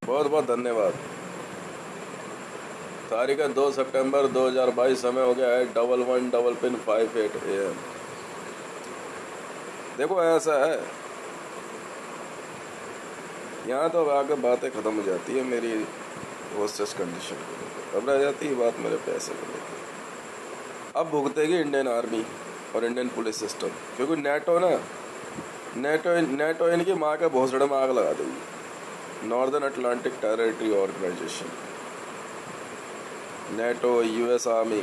बहुत बहुत धन्यवाद। तारीख है 2 सितंबर 2022। समय हो गया है 11:55 AM। देखो ऐसा है, यहाँ तो आके बातें ख़त्म हो जाती है मेरी होस्टेस कंडीशन को लेकर। अब रह जाती है बात मेरे पैसे को लेकर। अब भुगतेगी इंडियन आर्मी और इंडियन पुलिस सिस्टम, क्योंकि नेटो इनकी माँ के भोसड़े में आग लगा देगी। Northern Atlantic territory organisation, NATO, US army,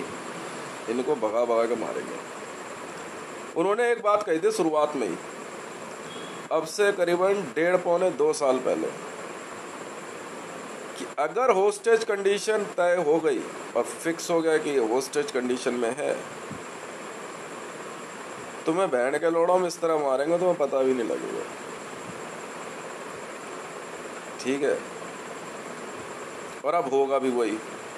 इनको भगा भगा के मारेंगे। उन्होंने एक बात कही थी शुरुआत में ही, अब से करीबन 1.5-2 साल पहले, कि अगर होस्टेज कंडीशन तय हो गई और फिक्स हो गया कि होस्टेज कंडीशन में है, तुम्हें बहन के लोड़ों में इस तरह मारेंगे तुम्हें पता भी नहीं लगेगा। ठीक है, और अब होगा भी वही।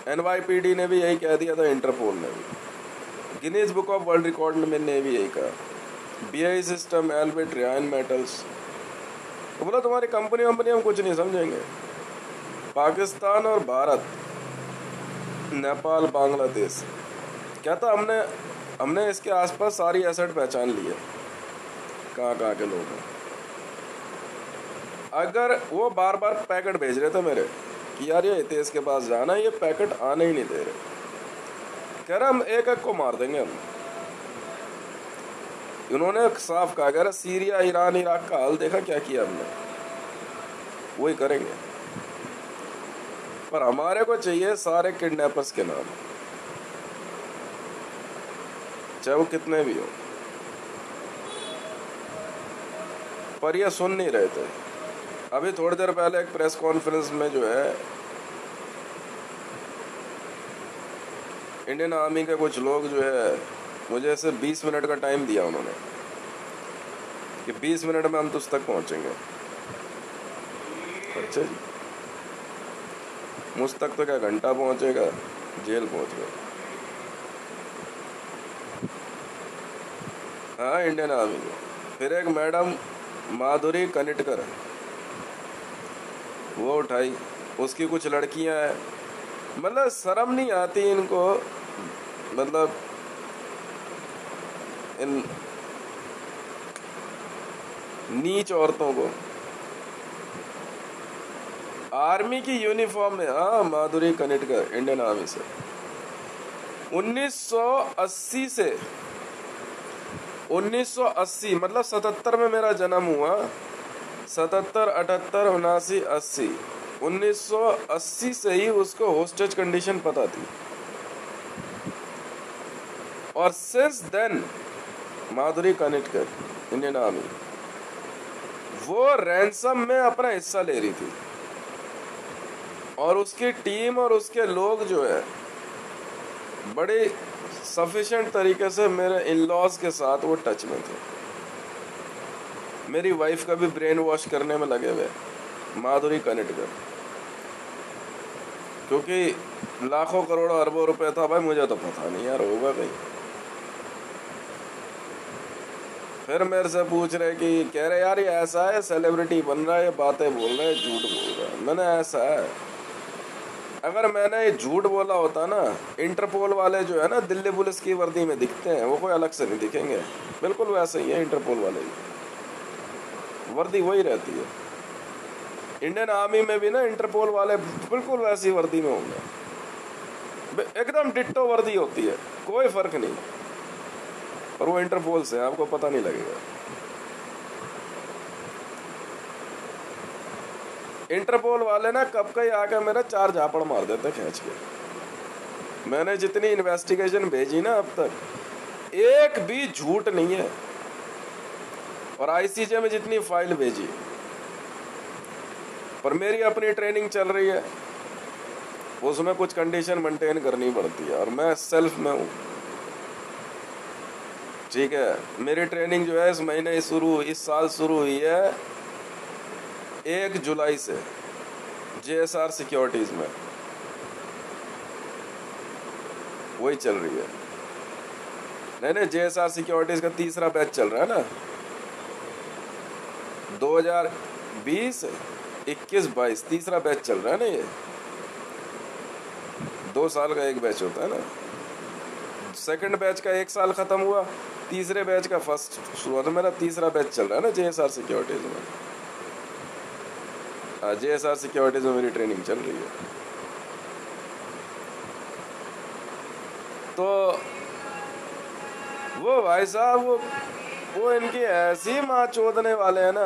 NYPD ने भी यही कह दिया था, इंटरपोल ने भी, Guinness book of world record ने भी यही कहा। BI सिस्टम, एल्बिट, रियान मेटल्स, तो बोला तुम्हारी कंपनी हम कुछ नहीं समझेंगे। पाकिस्तान और भारत, नेपाल, बांग्लादेश, क्या था, हमने इसके आसपास सारी एसेट पहचान ली है, कहाँ कहाँ के लोग हैं। अगर वो बार बार पैकेट भेज रहे थे मेरे कि यार ये तेज के पास जाना है, ये पैकेट आने ही नहीं दे रहे, कह रहे हम एक एक को मार देंगे हम। उन्होंने साफ कहा, कह रहे सीरिया, ईरान, इराक का हाल देखा क्या किया हमने, वही करेंगे। पर हमारे को चाहिए सारे किडनैपर्स के नाम, चाहे वो कितने भी हो। पर ये सुन नहीं रहे थे। अभी थोड़ी देर पहले एक प्रेस कॉन्फ्रेंस में जो है, इंडियन आर्मी के कुछ लोग जो है, मुझे ऐसे 20 मिनट का टाइम दिया उन्होंने कि 20 मिनट में हम तुझ तक पहुंचेंगे। अच्छा जी, मुझ तक तो क्या घंटा पहुंचेगा, जेल पहुंच गए। हाँ, इंडियन आर्मी में फिर एक मैडम माधुरी कनिटकर, वो उठाई, उसकी कुछ लड़कियां हैं, मतलब शर्म नहीं आती इनको, मतलब इन नीच औरतों को आर्मी की यूनिफॉर्म में। हाँ, माधुरी कनिटकर इंडियन आर्मी से 1980 से 1980, मतलब 77 में मेरा जन्म हुआ, 77, 78, 79, 80, 1980 से ही उसको होस्टेज कंडीशन पता थी। और सिंस देन माधुरी कनिटकर इंडियन आर्मी, वो रैंसम में अपना हिस्सा ले रही थी, और उसकी टीम और उसके लोग जो है बड़े सफिशिएंट तरीके से मेरे इन-लॉज के साथ वो टच में थे। मेरी वाइफ का भी ब्रेन वॉश करने में लगे हुए माधुरी कनिटकर, क्योंकि लाखों करोड़ों अरबों रुपए था भाई, मुझे तो पता नहीं यार होगा कहीं। फिर मेरे से पूछ रहे कि, कह रहे यार ये ऐसा है, सेलिब्रिटी बन रहा है, ये बातें बोल रहा है, झूठ बोल रहा है। मैंने ऐसा है, अगर मैंने ये झूठ बोला होता ना, इंटरपोल वाले जो है ना दिल्ली पुलिस की वर्दी में दिखते हैं, वो कोई अलग से नहीं दिखेंगे, बिल्कुल वैसे ही है इंटरपोल वाले की वर्दी वही रहती है। इंडियन आर्मी में भी ना इंटरपोल वाले बिल्कुल वैसी वर्दी में होंगे, एकदम डिट्टो वर्दी होती है, कोई फर्क नहीं, और वो इंटरपोल से आपको पता नहीं लगेगा। इंटरपोल वाले ना कब का ही आके मेरा 4 झापड़ मार देते खींच के। मैंने जितनी इन्वेस्टिगेशन भेजी ना अब तक, एक भी झूठ नहीं है, और ICJ में जितनी फाइल भेजी, पर मेरी अपनी ट्रेनिंग चल रही है, उसमें कुछ कंडीशन मेंटेन करनी पड़ती है, और मैं सेल्फ में हूँ। ठीक है, मेरी ट्रेनिंग जो है इस महीने इस साल शुरू हुई है 1 जुलाई से JSR सिक्योरिटीज में, वही चल रही है। नहीं, JSR सिक्योरिटीज का 3रा बैच चल रहा है ना, 2020 21-22 तीसरा बैच चल रहा है ना। ये 2 साल का एक बैच होता है ना। सेकंड बैच का 1 साल खत्म हुआ, तीसरे बैच का फर्स्ट शुरू हुआ। तो मेरा तीसरा बैच चल रहा है ना JSR सिक्योरिटीज में। JSR सिक्योरिटीज में मेरी ट्रेनिंग चल रही है। तो वो भाई साहब वो इनकी ऐसी माँ चोदने वाले हैं ना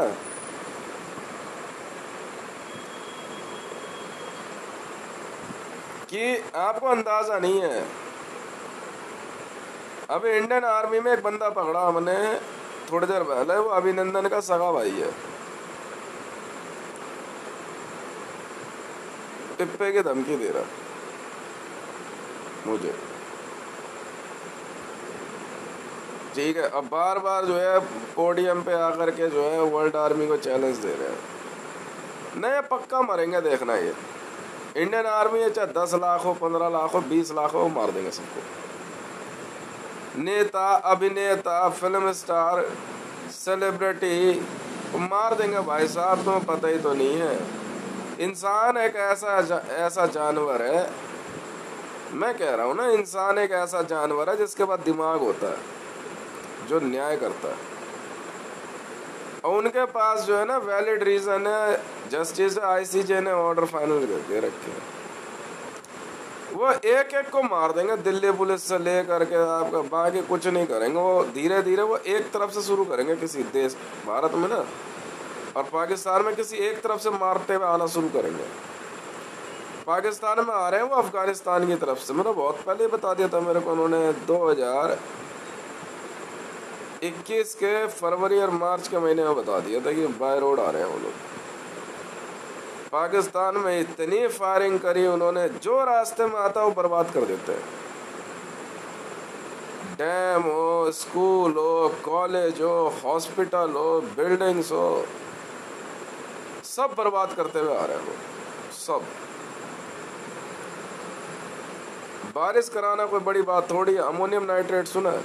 कि आपको अंदाजा नहीं है। अभी इंडियन आर्मी में एक बंदा पकड़ा हमने थोड़ी देर पहले, वो अभिनंदन का सगा भाई है। टिप्पे की धमकी दे रहा मुझे, ठीक है। अब बार बार जो है पोडियम पे आकर के जो है वर्ल्ड आर्मी को चैलेंज दे रहे हैं। नहीं, पक्का मरेंगे, देखना। ये इंडियन आर्मी है, चाहे 10 लाख हो, 15 लाख हो, 20 लाख हो, मार देंगे सबको। नेता, अभिनेता, फिल्म स्टार, सेलिब्रिटी मार देंगे भाई साहब। तुम्हें पता ही तो नहीं है, इंसान एक ऐसा जानवर है। मैं कह रहा हूँ ना, इंसान एक ऐसा जानवर है जिसके पास दिमाग होता है, जो न्याय करता है, और उनके पास जो है ना वैलिड रीजन है। जस्टिस ICJ ने ऑर्डर फाइनल करके रखे हैं। वो एक एक को मार देंगे, दिल्ली पुलिस से लेकर के आपका, बाकी कुछ नहीं करेंगे। वो धीरे धीरे वो एक तरफ से शुरू करेंगे, किसी देश भारत में ना, और पाकिस्तान में किसी एक तरफ से मारते हुए आना शुरू करेंगे। पाकिस्तान में आ रहे हैं वो अफगानिस्तान की तरफ से। मैंने बहुत पहले बता दिया था मेरे को, उन्होंने 2021 के फरवरी और मार्च के महीने में बता दिया था कि बाय रोड आ रहे हैं वो लोग। पाकिस्तान में इतनी फायरिंग करी उन्होंने, जो रास्ते में आता वो बर्बाद कर देते हैं। डैम हो, स्कूल हो, कॉलेज हो, हॉस्पिटल हो, बिल्डिंग्स हो, सब बर्बाद करते हुए आ रहे हैं वो सब। बारिश कराना कोई बड़ी बात थोड़ी है। अमोनियम नाइट्रेट सुना है?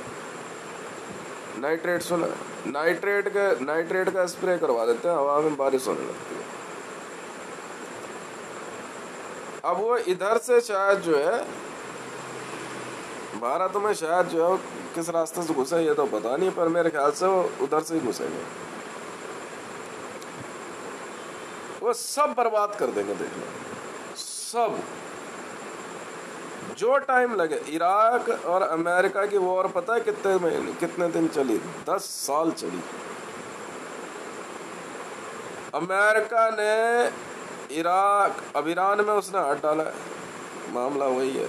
नाइट्रेट सुना है? नाइट्रेट का स्प्रे करवा देते हैं, हवा में बारिश होने लगती है। अब वो इधर से शायद जो है भारत में शायद जो है किस रास्ते से घुसे ये तो पता नहीं, पर मेरे ख्याल से वो उधर से ही घुसेंगे। वो सब बर्बाद कर देंगे, देखना सब। जो टाइम लगे, इराक और अमेरिका की वॉर पता है कितने दिन चली? 10 साल चली। अमेरिका ने अब ईरान में उसने हाथ डाला है, मामला वही है।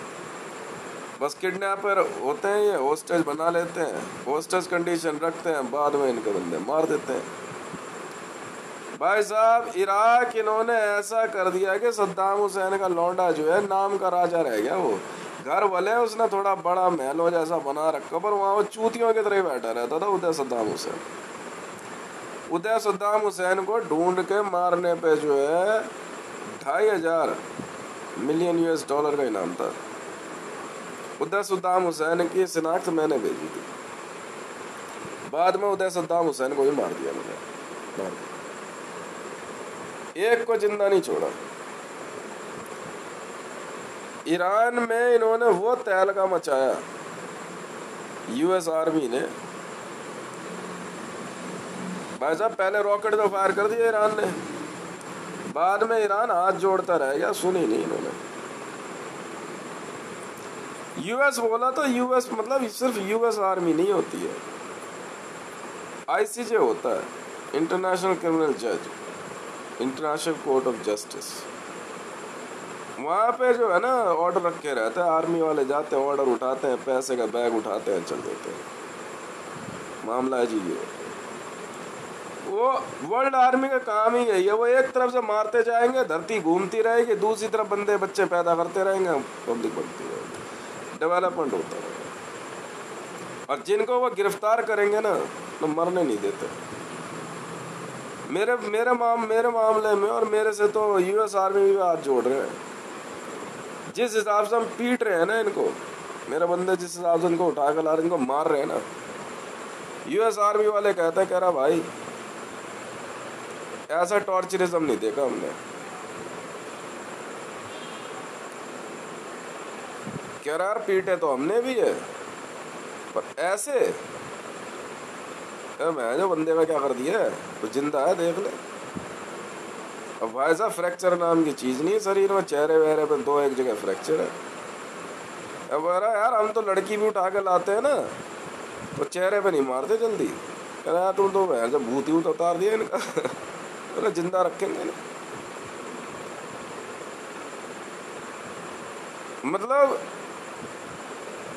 बस किडनैपर होते हैं, ये होस्टेज बना लेते हैं, होस्टेज कंडीशन रखते हैं, बाद में इनके बंदे मार देते हैं। भाई साहब, इराक इन्होंने ऐसा कर दिया कि सद्दाम हुसैन का लौंडा जो है नाम का राजा रह गया। वो घर भले उसने थोड़ा बड़ा महलों जैसा बना रखा, पर वहाँ वो चूतियों की तरह बैठा रहता था उदय सद्दाम हुसैन को ढूंढ के मारने पे जो है $2.5 मिलियन का इनाम था। उदय सद्दाम हुसैन की शिनाख्त मैंने भेजी थी, बाद में उदय सद्दाम हुसैन को ही मार दिया मैंने। एक को जिंदा नहीं छोड़ा। ईरान में इन्होंने वो तहलका मचाया, US आर्मी ने। भाई साहब, पहले रॉकेट तो फायर कर दिया ईरान ने, बाद में ईरान हाथ जोड़ता रह गया, सुनी नहीं इन्होंने। US बोला तो US मतलब सिर्फ US आर्मी नहीं होती है, ICJ होता है, इंटरनेशनल क्रिमिनल जज, इंटरनेशनल कोर्ट ऑफ जस्टिस। वहाँ पे जो है ना ऑर्डर रखे रहते हैं, आर्मी वाले जाते हैं, ऑर्डर उठाते हैं, पैसे का बैग उठाते हैं, चल देते हैं। मामला है जी ये। वो वर्ल्ड आर्मी का काम ही यही है। वो एक तरफ से मारते जाएंगे, धरती घूमती रहेगी, दूसरी तरफ बंदे बच्चे पैदा करते रहेंगे, पब्लिक बनती रहेगी, डेवलपमेंट होता रहेगा। और जिनको वो गिरफ्तार करेंगे ना तो मरने नहीं देते। मेरे मामले में और मेरे से तो US आर्मी भी हाथ जोड़ रहे हैं। जिस हिसाब से हम पीट रहे हैं ना इनको, मेरे बंदे जिस हिसाब से इनको उठा कर ला रहे हैं, इनको मार रहे हैं ना, US आर्मी वाले कह रहा भाई ऐसा टॉर्चरिज्म नहीं देखा हमने। कह रहा यार पीटे तो हमने भी है, पर ऐसे मैं जो बंदे में क्या कर दिया है, तो जिंदा है देख ले। अब भाई साहब फ्रैक्चर नाम की चीज नहीं है शरीर में, चेहरे वेहरे पे दो एक जगह फ्रैक्चर है। अब यार हम तो लड़की भी उठा के लाते हैं ना, तो चेहरे पे नहीं मारते जल्दी। कह रहा तुम तो जब भूत ही उतार दिया इनका तो जिंदा रखेंगे ना। मतलब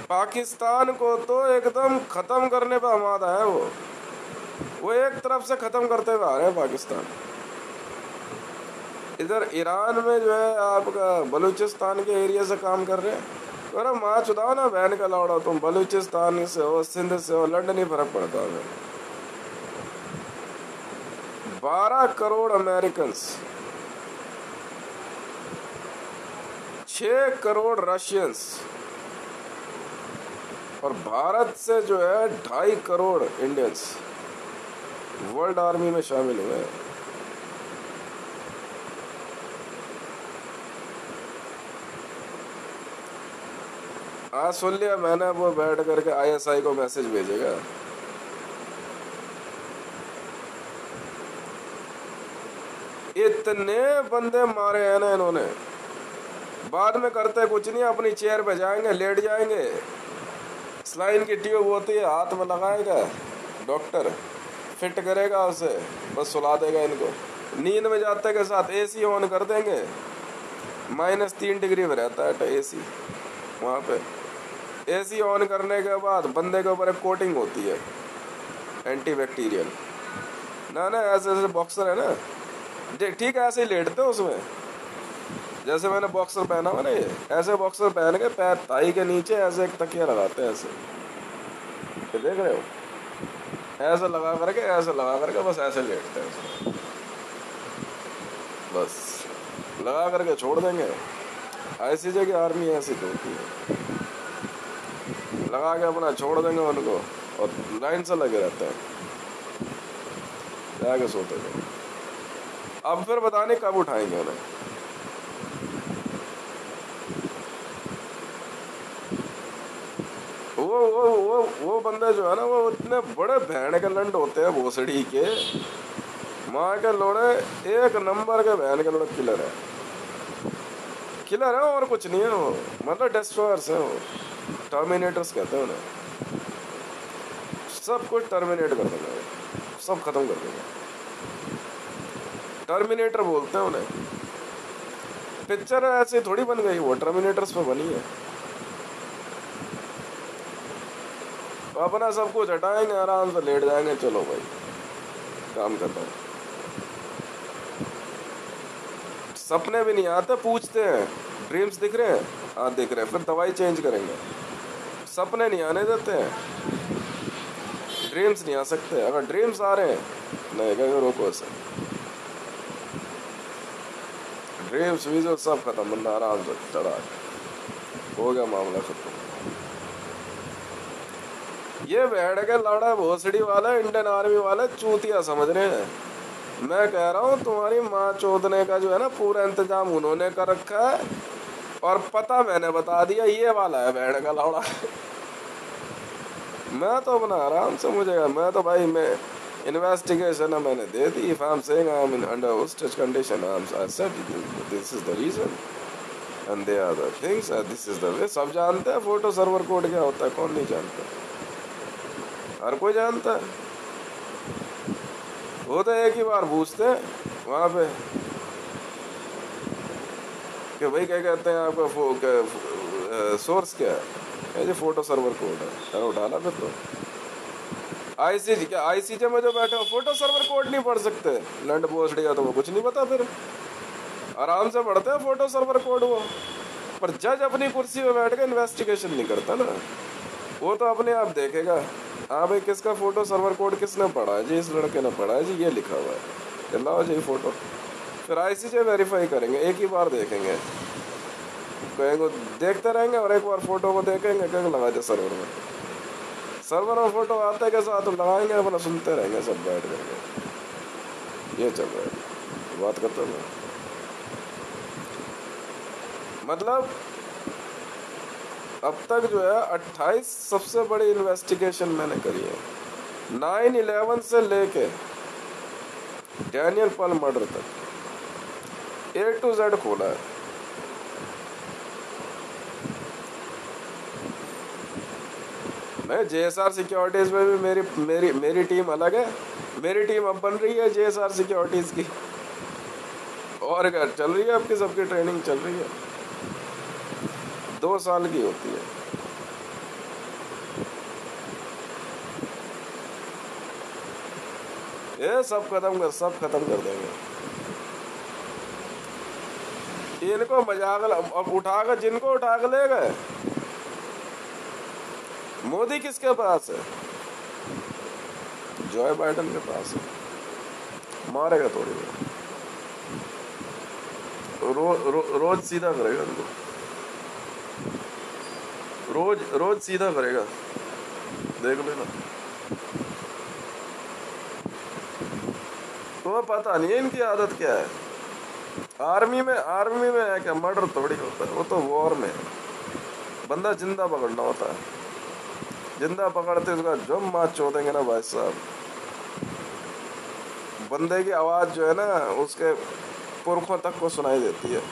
पाकिस्तान को तो एकदम खत्म करने पे आमादा है वो एक तरफ से खत्म करते हुए आ रहे हैं पाकिस्तान। इधर ईरान में जो है आपका बलूचिस्तान के एरिया से काम कर रहे हैं। अरे माँ चुदाओ ना बहन का लौड़ा, तुम बलूचिस्तान से हो, सिंध से हो, लंदन ही फर्क पड़ता है। 12 करोड़ अमेरिकन, 6 करोड़ रशियंस और भारत से जो है 2.5 करोड़ इंडियंस वर्ल्ड आर्मी में शामिल हुए हैं। आज सुन लिया मैंने, वो बैठ करके ISI को मैसेज भेजेगा। इतने बंदे मारे हैं ना इन्होंने, बाद में करते कुछ नहीं, अपनी चेयर पे जाएंगे, लेट जाएंगे, स्लाइन की ट्यूब होती है हाथ में लगाएगा डॉक्टर, फिट करेगा उसे, बस सुला देगा इनको। नींद में जाते के साथ AC ऑन कर देंगे, -3 डिग्री में रहता है AC वहाँ पे। AC ऑन करने के बाद बंदे के ऊपर एक कोटिंग होती है एंटीबैक्टीरियल ना ऐसे ऐसे बॉक्सर है ना, ठीक है ऐसे ही लेटते हो उसमें, जैसे मैंने बॉक्सर पहना हुआ ना, ये ऐसे बॉक्सर पहन के पैर थाई के नीचे ऐसे एक तकिया लगाते हैं ऐसे, ये देख रहे हो, ऐसे लगा करके बस ऐसे लेटते हैं उसमें, बस लगा करके छोड़ देंगे। ICJ की आर्मी ऐसी तो होती है, लगा के अपना छोड़ देंगे उनको और लाइन से लगे रहते हैं, जाके सोते थे। अब फिर पता नहीं कब उठाएंगे उन्हें। वो बंदे जो है ना, वो इतने बड़े भैन के लंड होते हैं भोसड़ी के, माँ के लोड़े, एक नंबर के बहन के लोड़े किलर है और कुछ नहीं है वो, मतलब डिस्ट्रॉयर्स है वो, टर्मिनेटर्स कहते हैं उन्हें। सब कुछ टर्मिनेट कर देंगे, सब खत्म कर देंगे, टर्मिनेटर बोलते हैं उन्हें। पिक्चर ऐसे थोड़ी बन गई, वो टर्मिनेटर्स पे बनी है। तो अपना सब कुछ हटाएंगे, आराम से लेट जाएंगे, चलो भाई काम करता हूँ। सपने भी नहीं आते, पूछते हैं ड्रीम्स दिख रहे हैं, हाँ दिख रहे हैं, फिर दवाई चेंज करेंगे। सपने नहीं आने देते हैं, ड्रीम्स नहीं आ सकते। अगर ड्रीम्स आ रहे हैं नहीं कहेंगे रोको से, ड्रीम्स विजुअल सब खत्म, बंदा आराम से चढ़ा हो गया, मामला खत्म। ये बैठ के लड़ा भोसड़ी वाला इंडियन आर्मी वाले चूतिया समझ रहे हैं। मैं कह रहा हूँ तुम्हारी माँ चोदने का जो है ना पूरा इंतजाम उन्होंने कर रखा है, और पता मैंने बता दिया ये वाला है बैठ का लौड़ा। मैं तो अपना आराम से, मैं तो भाई मैं इन्वेस्टिगेशन मैंने दे दी। If I'm saying I'm in under hostage condition, I said this is the reason and they are the things, this is the way। सब जानते हैं फोटो सर्वर कोड क्या होता है, कौन नहीं जानता, हर कोई जानता है। वो तो एक ही बार पूछते हैं वहाँ पे कि भाई क्या कहते हैं आपका सोर्स क्या है, ये फोटो सर्वर कोड है, चलो उठाना। फिर तो ICJ में जो बैठे हो फोटो सर्वर कोड नहीं पढ़ सकते, लंड पोस्ट दिया तो वो कुछ नहीं पता, फिर आराम से पढ़ते हैं फोटो सर्वर कोड वो। पर जज अपनी कुर्सी पे बैठ के इन्वेस्टिगेशन नहीं करता ना, वो तो अपने आप देखेगा, हाँ भाई किसका फोटो सर्वर कोड किसने पढ़ा है जी, इस लड़के ने पढ़ा है जी, ये लिखा हुआ है, लाओ जी फोटो। फिर ICJ वेरीफाई करेंगे, एक ही बार देखेंगे, कहेंगे देखते रहेंगे, और एक बार फोटो को देखेंगे, कहेंगे लगा दे सर्वर में, सर्वर में फोटो आते के साथ लगाएंगे, अपना सुनते रहेंगे सब बैठ करके, ये चल रहा है। बात करता हूँ। मतलब अब तक जो है 28 सबसे बड़ी इन्वेस्टिगेशन मैंने करी है, 9/11 से लेके डैनियल पॉल मर्डर तक A to Z खोला है। मैं JSR सिक्योरिटीज में भी मेरी मेरी मेरी टीम अलग है। मेरी टीम अब बन रही है JSR सिक्योरिटीज की, और क्या चल रही है, आपकी सबकी ट्रेनिंग चल रही है, 2 साल की होती है। ये सब खत्म कर देंगे। इनको मजाक अब उठाकर, जिनको उठाकर ले गए, मोदी किसके पास है? जॉय बाइडन के पास है, मारेगा थोड़ी देर, रोज सीधा करेगा उनको, रोज सीधा करेगा, देख लेना। तो पता नहीं है इनकी आदत क्या है। आर्मी में है क्या? मर्डर थोड़ी होता है, वो तो वॉर में बंदा जिंदा पकड़ना होता है। जिंदा पकड़ते उसका जो मार चोदेंगे ना भाई साहब, बंदे की आवाज जो है ना उसके पुरखों तक को सुनाई देती है।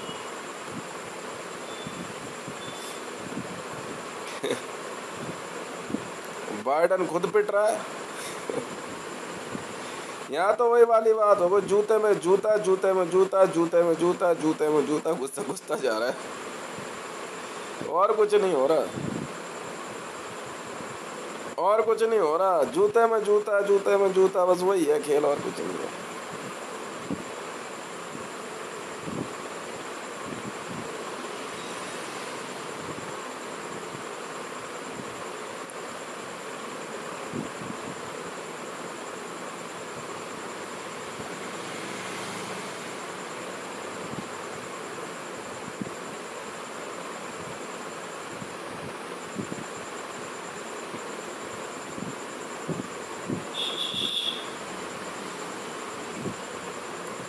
बाइडन खुद पिट रहा है। यहाँ तो वही वाली बात हो, वो जूते में जूता, जूते में जूता, जूते में जूता, जूते में जूता घुसता घुसता जा रहा है, और कुछ नहीं हो रहा, और कुछ नहीं हो रहा। जूते में जूता, जूते में जूता, बस वही है खेल, और कुछ नहीं है।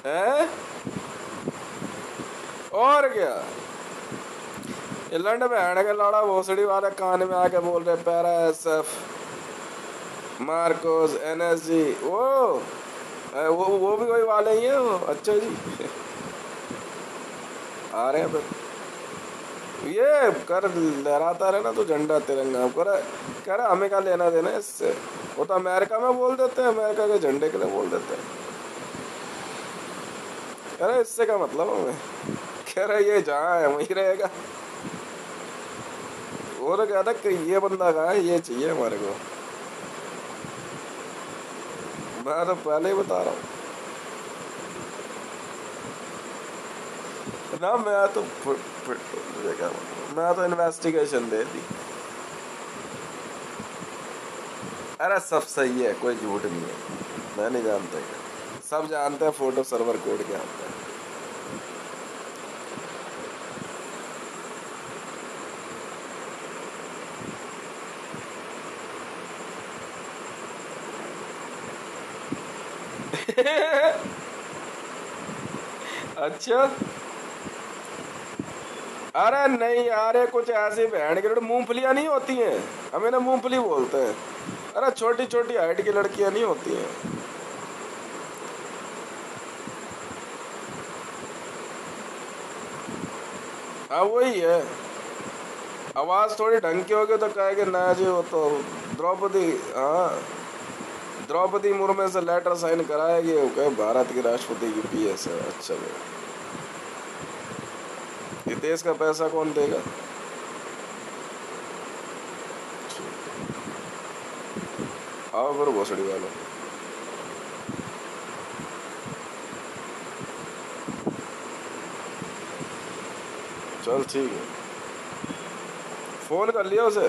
हैं? और क्या, ये लंड बहन के लाड़ा भोसड़ी वाले कान में आके बोल रहे पैरा SF, मार्कोस, NSG, वो भी वही वाले ही हैं वो। अच्छा जी, आ रहे हैं फिर। ये कर लहराता रहे ना तो झंडा तिरंगा, कह रहा हमें क्या लेना देना इससे। वो तो अमेरिका में बोल देते हैं, अमेरिका के झंडे के लिए बोल देते हैं। कह रहे इससे क्या मतलब हमें, कह रहे ये जहाँ है वहीं रहेगा। वो तो कहता कि ये बंदा कहाँ है, ये चाहिए हमारे को। मैं तो पहले ही बता रहा हूँ ना, मैं तो क्या, मैं तो इन्वेस्टिगेशन दे दी। अरे सब सही है, कोई झूठ नहीं है, मैं नहीं जानता, सब जानते हैं, फोटो सर्वर कोड क्या होता है। अच्छा, अरे नहीं यार, कुछ ऐसी बहन की मूंगफलियां नहीं होती हैं, हमें ना मूंगफली बोलते हैं। अरे छोटी छोटी हाइट की लड़कियां नहीं होती हैं। हाँ वही है, आवाज थोड़ी ढंग की होगी तो कहेंगे ना जी वो तो द्रौपदी, हाँ द्रौपदी मुर्मू से लेटर साइन कराएगी, वो कहे भारत की राष्ट्रपति की PS है। अच्छा भाई, ये देश का पैसा कौन देगा? आओ फिर भोसड़ी वालों, चल ठीक है, फोन कर लिया उसे।